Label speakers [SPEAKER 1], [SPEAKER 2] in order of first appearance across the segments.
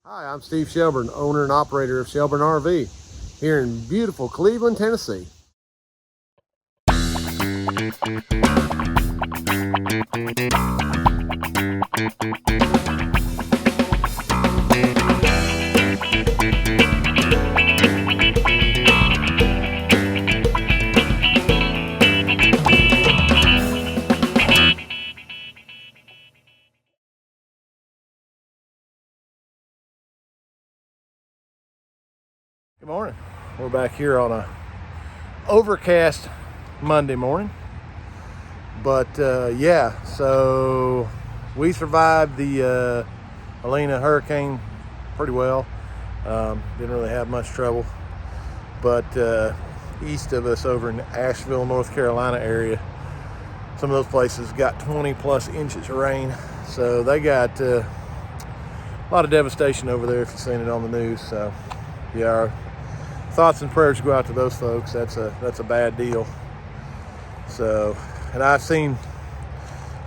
[SPEAKER 1] Hi, I'm Steve Shelburne, owner and operator of Shelburne RV here in beautiful Cleveland, Tennessee. Good morning. We're back here on a overcast Monday morning. But yeah, so we survived the Helena hurricane pretty well. Didn't really have much trouble. But east of us over in Asheville, North Carolina area, some of those places got 20 plus inches of rain. So they got a lot of devastation over there if you've seen it on the news. So yeah, our thoughts and prayers go out to those folks. That's a bad deal. So, and I've seen,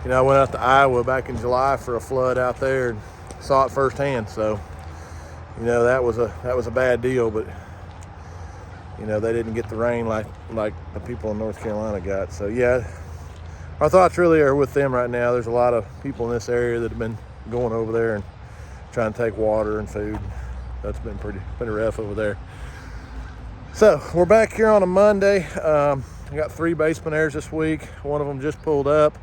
[SPEAKER 1] I went out to Iowa back in July for a flood out there and saw it firsthand. So, that was a bad deal, but they didn't get the rain like the people in North Carolina got. So yeah, our thoughts really are with them right now. There's a lot of people in this area that have been going over there and trying to take water and food. That's been pretty rough over there. So we're back here on a Monday. I got 3 basement airs this week. One of them just pulled up.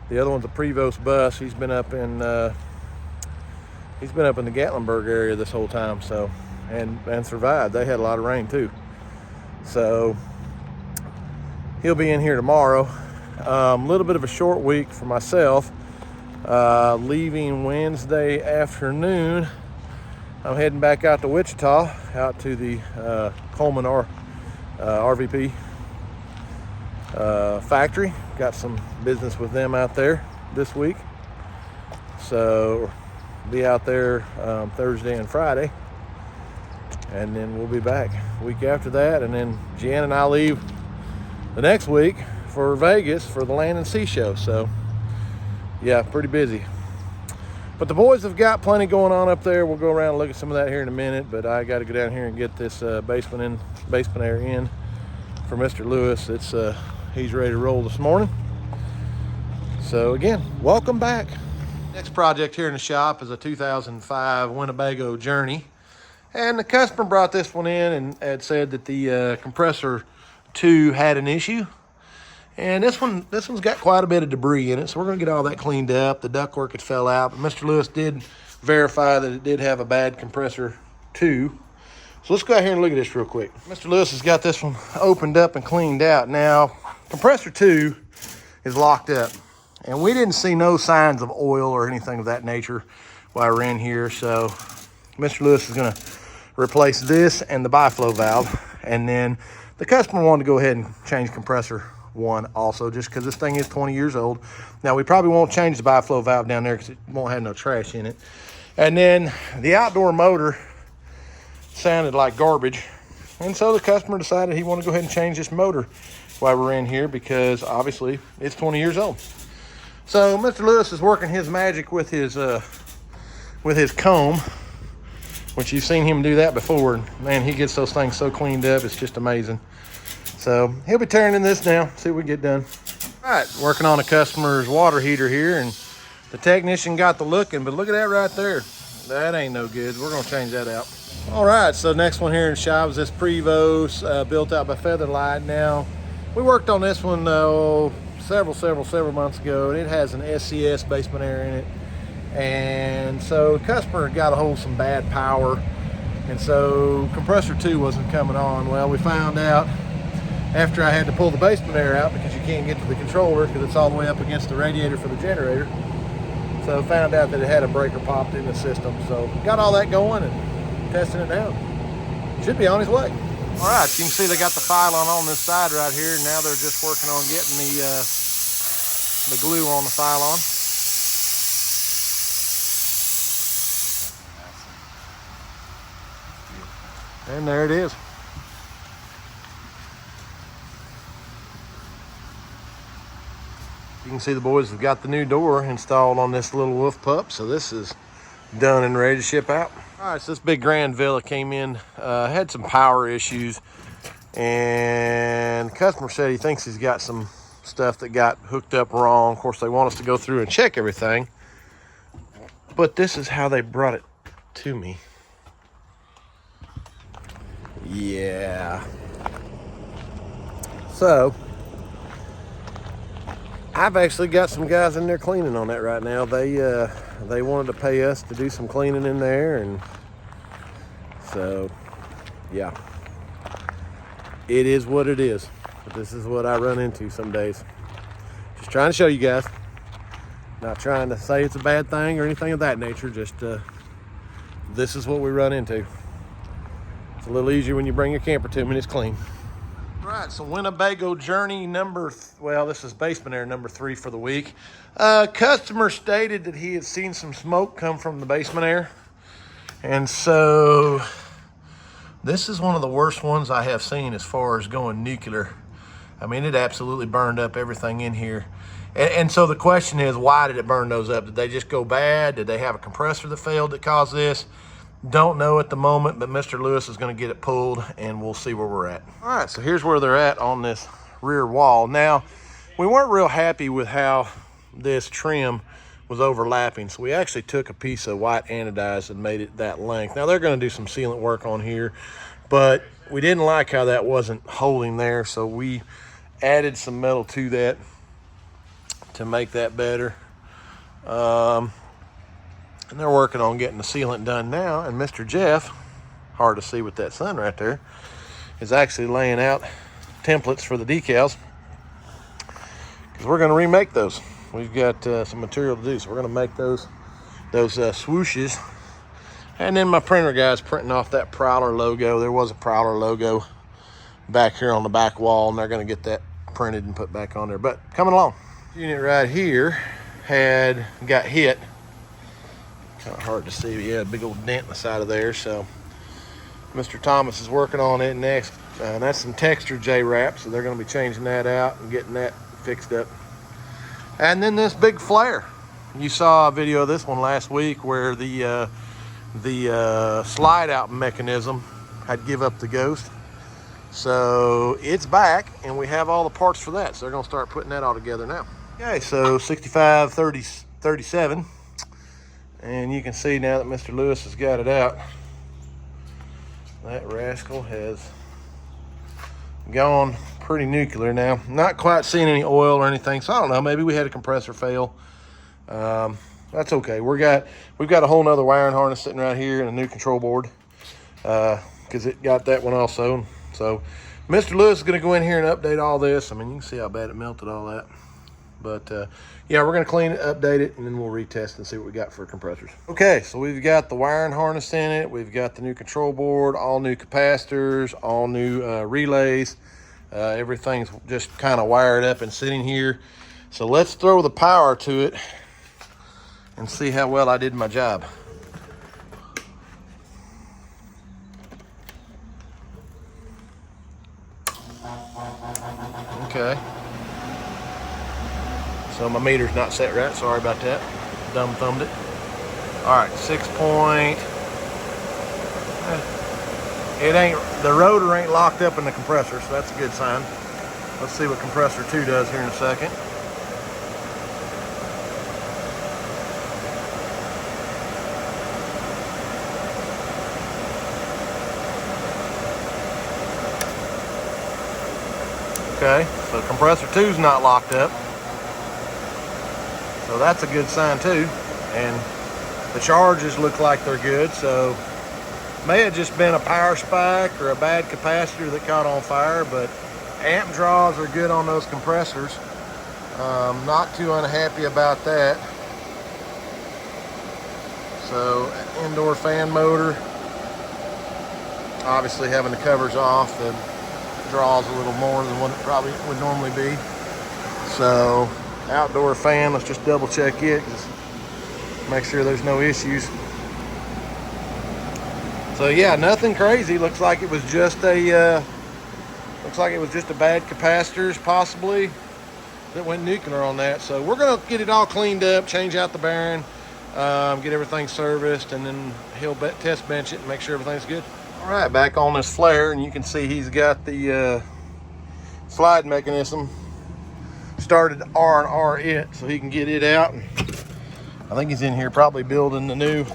[SPEAKER 1] The other one's a Prevost bus. He's been up in the Gatlinburg area this whole time. So and survived. They had a lot of rain too. So he'll be in here tomorrow. A little bit of a short week for myself. Leaving Wednesday afternoon. I'm heading back out to Wichita, out to the Coleman RVP factory. Got some business with them out there this week. So be out there Thursday and Friday. And then we'll be back week after that. And then Jan and I leave the next week for Vegas for the Land and Sea Show. So yeah, pretty busy. But the boys have got plenty going on up there. We'll go around and look at some of that here in a minute. But I got to go down here and get this basement air in for Mr. Lewis. He's ready to roll this morning. So again, welcome back. Next project here in the shop is a 2005 Winnebago Journey. And the customer brought this one in and had said that the compressor 2 had an issue. And this one's got quite a bit of debris in it, so we're going to get all that cleaned up. The ductwork had fell out, but Mr. Lewis did verify that it did have a bad compressor 2. So let's go out here and look at this real quick. Mr. Lewis has got this one opened up and cleaned out. Now, compressor 2 is locked up, and we didn't see no signs of oil or anything of that nature while we're in here. So Mr. Lewis is going to replace this and the biflow valve, and then the customer wanted to go ahead and change compressor 1 also, just because this thing is 20 years old. Now we probably won't change the biflow valve down there because it won't have no trash in it. And then the outdoor motor sounded like garbage, and so the customer decided he wanted to go ahead and change this motor while we're in here because obviously it's 20 years old. So Mr. Lewis is working his magic with his comb, which you've seen him do that before. Man, he gets those things so cleaned up, it's just amazing. So he'll be turning this now, see what we get done. All right, working on a customer's water heater here, and the technician got the looking, but look at that right there. That ain't no good. We're gonna change that out. All right, so next one here in the shop is this Prevost, built out by Featherlight. Now, we worked on this one several months ago, and it has an SCS basement air in it. And so the customer got a hold of some bad power, and so compressor 2 wasn't coming on. Well, we found out after I had to pull the basement air out because you can't get to the controller because it's all the way up against the radiator for the generator. So found out that it had a breaker popped in the system. So got all that going and testing it out. Should be on his way. All right, you can see they got the filon on this side right here. Now they're just working on getting the glue on the filon. And there it is. You can see the boys have got the new door installed on this little wolf pup. So this is done and ready to ship out. All right, so this big Grand Villa came in, had some power issues, and the customer said he thinks he's got some stuff that got hooked up wrong. Of course, they want us to go through and check everything, but this is how they brought it to me. Yeah. So, I've actually got some guys in there cleaning on that right now. They wanted to pay us to do some cleaning in there, and so, yeah. It is what it is. But this is what I run into some days. Just trying to show you guys. Not trying to say it's a bad thing or anything of that nature. Just, this is what we run into. It's a little easier when you bring your camper to me and it's clean. All right, so Winnebago Journey this is Basement Air number 3 for the week. Customer stated that he had seen some smoke come from the Basement Air. And so this is one of the worst ones I have seen as far as going nuclear. I mean, it absolutely burned up everything in here. And so the question is, why did it burn those up? Did they just go bad? Did they have a compressor that failed that caused this? Don't know at the moment, but Mr. Lewis is going to get it pulled, and we'll see where we're at. All right, so here's where they're at on this rear wall. Now, we weren't real happy with how this trim was overlapping, so we actually took a piece of white anodized and made it that length. Now, they're going to do some sealant work on here, but we didn't like how that wasn't holding there, so we added some metal to that to make that better. And they're working on getting the sealant done now. And Mr. Jeff, hard to see with that sun right there, is actually laying out templates for the decals, because we're going to remake those. We've got some material to do, so we're going to make those swooshes. And then my printer guy's printing off that Prowler logo. There was a Prowler logo back here on the back wall, and they're going to get that printed and put back on there. But coming along, unit right here got hit. Kind of hard to see, but yeah, a big old dent in the side of there. So Mr. Thomas is working on it next. And that's some texture J-wrap, so they're going to be changing that out and getting that fixed up. And then this big flare. You saw a video of this one last week where the slide out mechanism had give up the ghost. So it's back, and we have all the parts for that. So they're going to start putting that all together now. Okay, so 65, 30, 37. And you can see now that Mr. Lewis has got it out, that rascal has gone pretty nuclear now. Not quite seeing any oil or anything, so I don't know, maybe we had a compressor fail. That's okay. We've got a whole nother wiring harness sitting right here and a new control board, because it got that one also. So Mr. Lewis is going to go in here and update all this. I mean, you can see how bad it melted all that. But yeah, we're going to clean it, update it, and then we'll retest and see what we got for compressors. Okay, so we've got the wiring harness in it. We've got the new control board, all new capacitors, all new relays. Everything's just kind of wired up and sitting here. So let's throw the power to it and see how well I did my job. Okay. So my meter's not set right, sorry about that. Dumb thumbed it. All right, 6 point. The rotor ain't locked up in the compressor, so that's a good sign. Let's see what compressor 2 does here in a second. Okay, so compressor 2's not locked up. So that's a good sign too. And the charges look like they're good, so may have just been a power spike or a bad capacitor that caught on fire, but amp draws are good on those compressors. Not too unhappy about that. So indoor fan motor, obviously having the covers off, the draws a little more than what it probably would normally be. So outdoor fan, let's just double check it, just make sure there's no issues. So yeah, nothing crazy. Looks like it was just a bad capacitors possibly that went nuclear on that. So we're gonna get it all cleaned up, change out the bearing, get everything serviced, and then he'll test bench it and make sure everything's good. All right, back on this flare, and you can see he's got the slide mechanism started to R&R it so he can get it out. And I think he's in here probably building the new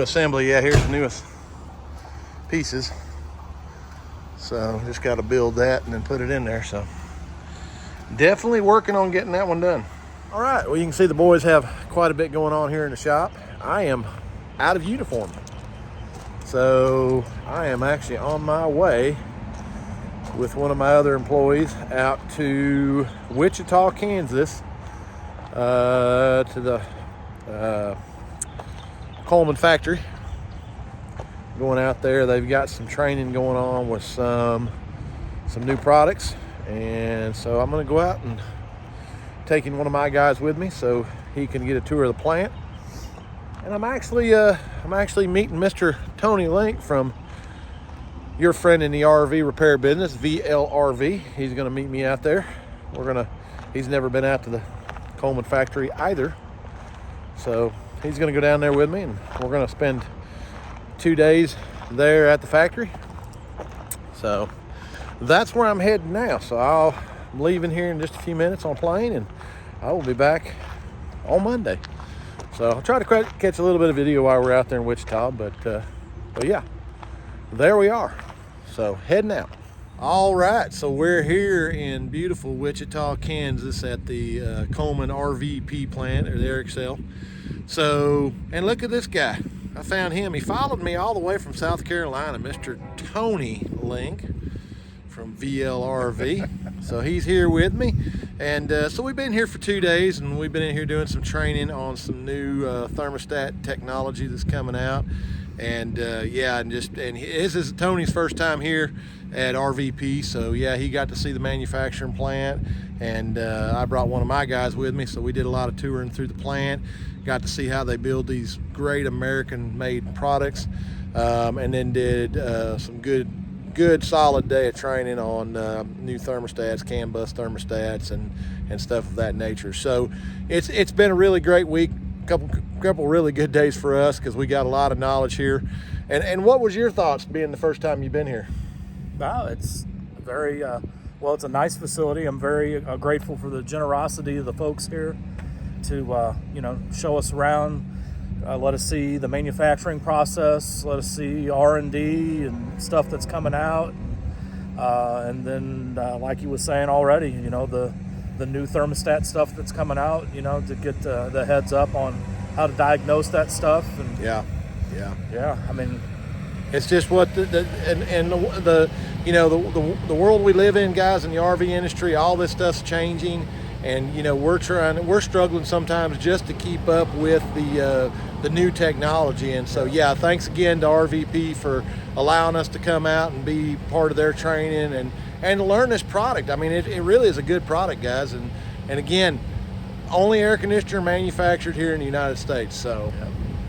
[SPEAKER 1] assembly. Yeah, here's the newest pieces. So just got to build that and then put it in there. So definitely working on getting that one done. All right, well, you can see the boys have quite a bit going on here in the shop. I am out of uniform, so I am actually on my way with one of my other employees out to Wichita, Kansas, to the Coleman factory. Going out there, they've got some training going on with some new products, and so I'm going to go out and taking one of my guys with me so he can get a tour of the plant. And I'm actually meeting Mr. Tony Link from your friend in the RV repair business, VLRV. He's going to meet me out there. He's never been out to the Coleman factory either, so he's going to go down there with me, and we're going to spend 2 days there at the factory. So that's where I'm heading now. So I'm leaving here in just a few minutes on a plane, and I will be back on Monday. So I'll try to catch a little bit of video while we're out there in Wichita, but yeah, there we are. So heading out. All right, so we're here in beautiful Wichita, Kansas at the Coleman RVP plant, or the Excel. So, and look at this guy. I found him. He followed me all the way from South Carolina, Mr. Tony Link from VLRV. So he's here with me. And so we've been here for 2 days, and we've been in here doing some training on some new thermostat technology that's coming out. And yeah, and this is Tony's first time here at RVP, so yeah, he got to see the manufacturing plant, and I brought one of my guys with me, so we did a lot of touring through the plant, got to see how they build these great American-made products, and then did some good solid day of training on new thermostats, CAN bus thermostats, and stuff of that nature. So it's been a really great week. Couple really good days for us, because we got a lot of knowledge here. And what was your thoughts being the first time you've been here?
[SPEAKER 2] Wow, it's very well, it's a nice facility. I'm very grateful for the generosity of the folks here to show us around, let us see the manufacturing process, let us see R&D and stuff that's coming out, and then like you was saying already, the new thermostat stuff that's coming out, to get the heads up on how to diagnose that stuff. And
[SPEAKER 1] yeah,
[SPEAKER 2] I mean,
[SPEAKER 1] it's just what the world we live in, guys, in the RV industry, all this stuff's changing, and we're struggling sometimes just to keep up with the new technology. And so yeah, thanks again to RVP for allowing us to come out and be part of their training and to learn this product. I mean, it really is a good product, guys. And again, only air conditioner manufactured here in the United States. So,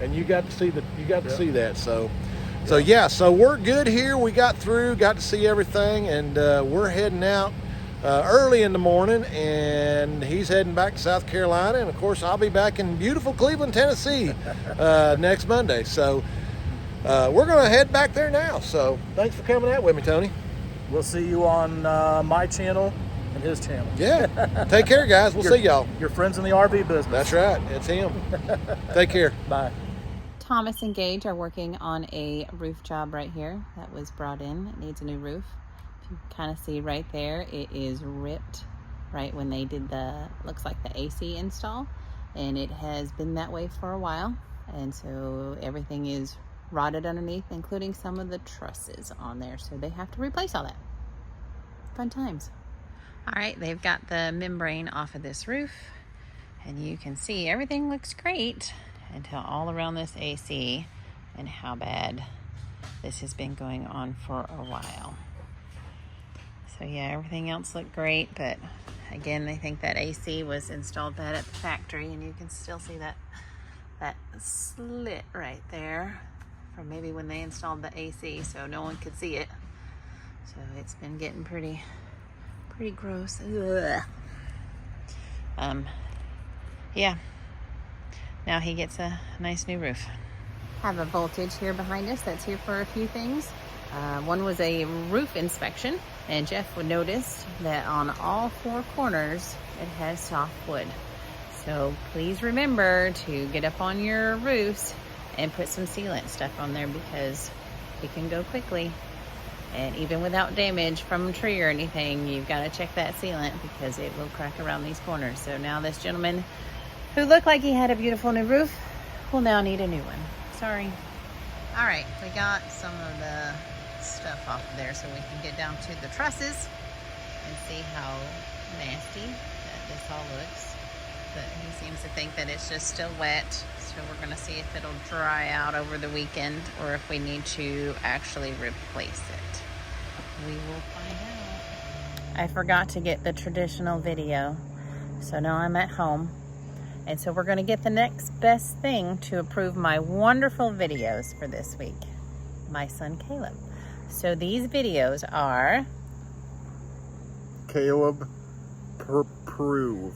[SPEAKER 1] and you got to see see that. So yeah, so we're good here. We got to see everything, and we're heading out early in the morning, and he's heading back to South Carolina, and of course I'll be back in beautiful Cleveland, Tennessee next Monday. So we're gonna head back there now. So thanks for coming out with me, Tony.
[SPEAKER 2] We'll see you on my channel and his channel.
[SPEAKER 1] Yeah. Take care, guys. We'll see y'all.
[SPEAKER 2] Your friends in the RV business.
[SPEAKER 1] That's right. It's him. Take care.
[SPEAKER 2] Bye.
[SPEAKER 3] Thomas and Gage are working on a roof job right here that was brought in. It needs a new roof. If you kind of see right there, it is ripped right when they did looks like the AC install, and it has been that way for a while, and so everything is rotted underneath, including some of the trusses on there, so they have to replace all that. Fun times. All right, they've got the membrane off of this roof, and you can see everything looks great until all around this AC and how bad this has been going on for a while. So yeah, everything else looked great, but again, they think that AC was installed bad at the factory, and you can still see that slit right there from maybe when they installed the AC, so no one could see it. So it's been getting pretty gross. Ugh. Yeah, now he gets a nice new roof. Have a voltage here behind us that's here for a few things. One was a roof inspection, and Jeff would notice that on all 4 corners it has soft wood. So please remember to get up on your roofs and put some sealant stuff on there, because it can go quickly. And even without damage from a tree or anything, you've got to check that sealant, because it will crack around these corners. So now this gentleman who looked like he had a beautiful new roof will now need a new one. Sorry. All right, we got some of the stuff off of there so we can get down to the trusses and see how nasty that this all looks. But he seems to think that it's just still wet. So we're gonna see if it'll dry out over the weekend or if we need to actually replace it. We will find out. I forgot to get the traditional video. So now I'm at home. And so we're gonna get the next best thing to approve my wonderful videos for this week. My son, Caleb. So these videos are...
[SPEAKER 1] Caleb, prove.